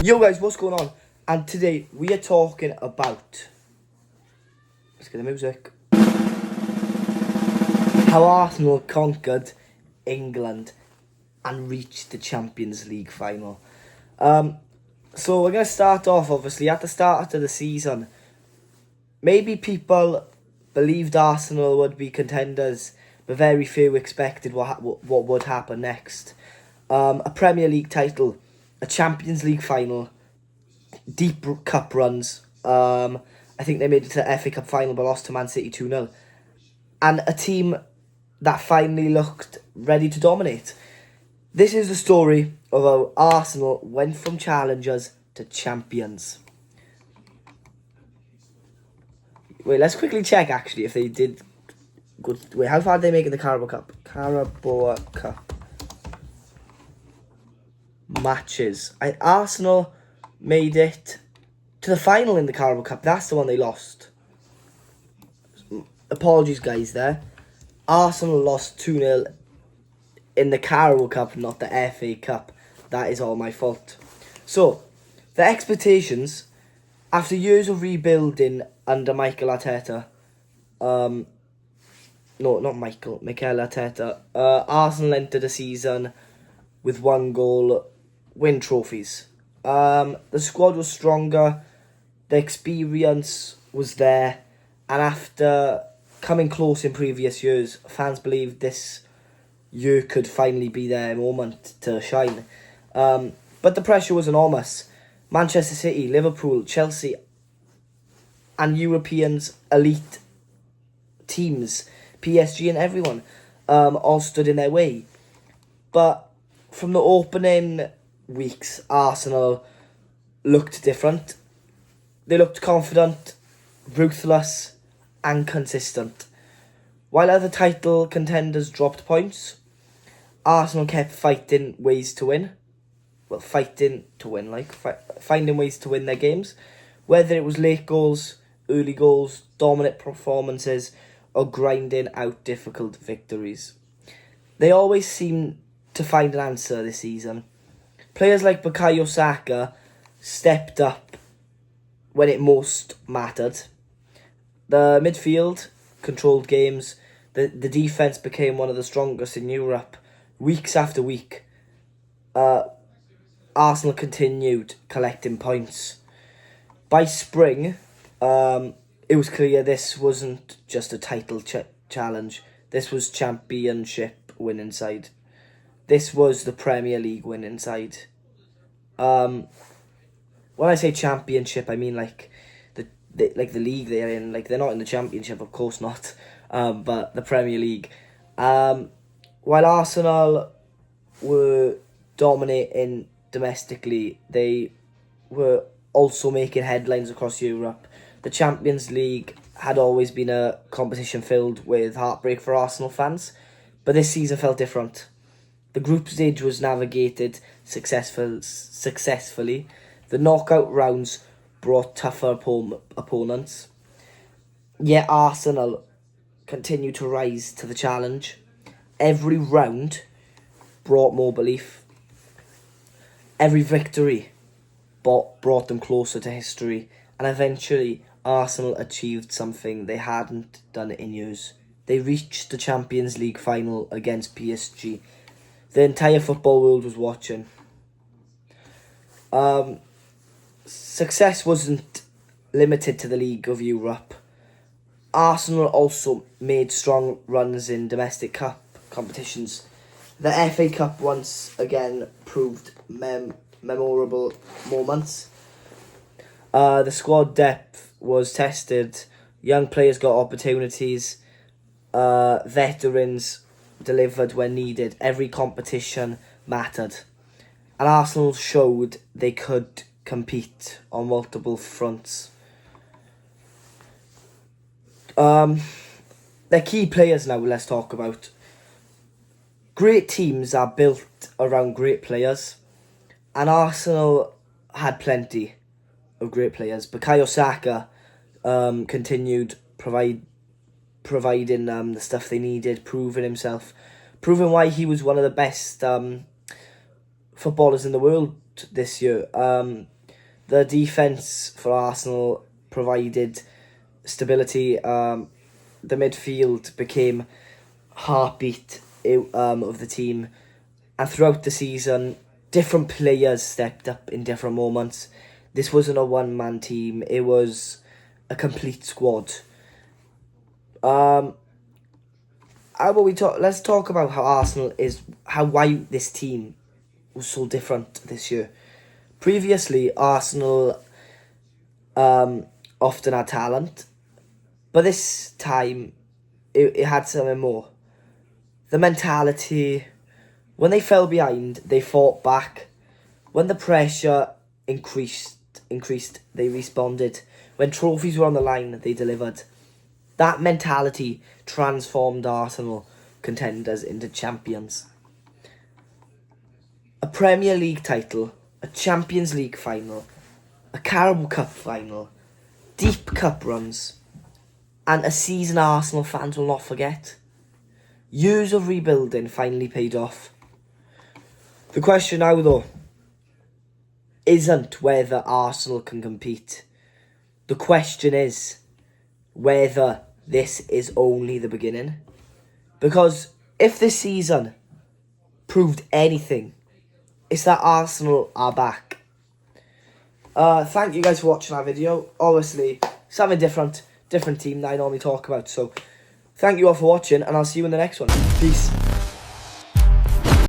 Yo guys, what's going on? And today we are talking about, let's get the music, how Arsenal conquered England and reached the Champions League final. So we're going to start off, obviously, at the start of the season. Maybe people believed Arsenal would be contenders, but very few expected what would happen next. A Premier League title, a Champions League final, deep cup runs. I think they made it to the FA Cup final but lost to Man City 2-0. And a team that finally looked ready to dominate. This is the story of how Arsenal went from challengers to champions. Wait, let's quickly check actually if they did good. Wait, how far did they make in the Carabao Cup? Carabao Cup matches. Arsenal made it to the final in the Carabao Cup. That's the one they lost. Apologies, guys, there. Arsenal lost 2-0 in the Carabao Cup, not the FA Cup. That is all my fault. So, the expectations, after years of rebuilding under Mikel Arteta, Mikel Arteta, Arsenal entered the season with one goal, win trophies. The squad was stronger, the experience was there, and after coming close in previous years, fans believed this year could finally be their moment to shine. But the pressure was enormous. Manchester City, Liverpool, Chelsea, and Europeans' elite teams, PSG and everyone, all stood in their way. But from the opening weeks, Arsenal looked different. They looked confident, ruthless, and consistent. While other title contenders dropped points, Arsenal kept finding ways to win. Finding ways to win their games. Whether it was late goals, early goals, dominant performances, or grinding out difficult victories. They always seem to find an answer this season. Players like Bukayo Saka stepped up when it most mattered. The midfield controlled games. The defence became one of the strongest in Europe. Weeks after week, Arsenal continued collecting points. By spring, it was clear this wasn't just a title challenge. This was championship winning side. This was the Premier League winning side. When I say championship, I mean like the league they're in. Like, they're not in the championship, of course not. But the Premier League. While Arsenal were dominating domestically, they were also making headlines across Europe. The Champions League had always been a competition filled with heartbreak for Arsenal fans, but this season felt different. The group stage was navigated successfully. The knockout rounds brought tougher opponents. Yet Arsenal continued to rise to the challenge. Every round brought more belief. Every victory brought them closer to history. And eventually, Arsenal achieved something they hadn't done in years. They reached the Champions League final against PSG. The entire football world was watching. Success wasn't limited to the League of Europe. Arsenal also made strong runs in domestic cup competitions. The FA Cup once again proved memorable moments. The squad depth was tested. Young players got opportunities. Veterans delivered when needed. Every competition mattered. And Arsenal showed they could compete on multiple fronts. They're key players now, let's talk about. Great teams are built around great players, and Arsenal had plenty of great players. Bukayo Saka continued providing the stuff they needed, proving himself, proving why he was one of the best footballers in the world throughout this year. The defence for Arsenal provided stability. The midfield became heartbeat of the team. And throughout the season, different players stepped up in different moments. This wasn't a one-man team. It was a complete squad. Let's talk about why this team was so different this year. Previously, Arsenal often had talent, but this time it had something more. The mentality. When they fell behind, they fought back. When the pressure increased, they responded. When trophies were on the line, they delivered. That mentality transformed Arsenal contenders into champions. A Premier League title, a Champions League final, a Carabao Cup final, deep cup runs, and a season Arsenal fans will not forget. Years of rebuilding finally paid off. The question now, though, isn't whether Arsenal can compete. The question is whether this is only the beginning. Because if this season proved anything, it's that Arsenal are back. Thank you guys for watching our video. Obviously, something different team that I normally talk about. So, thank you all for watching, and I'll see you in the next one. Peace.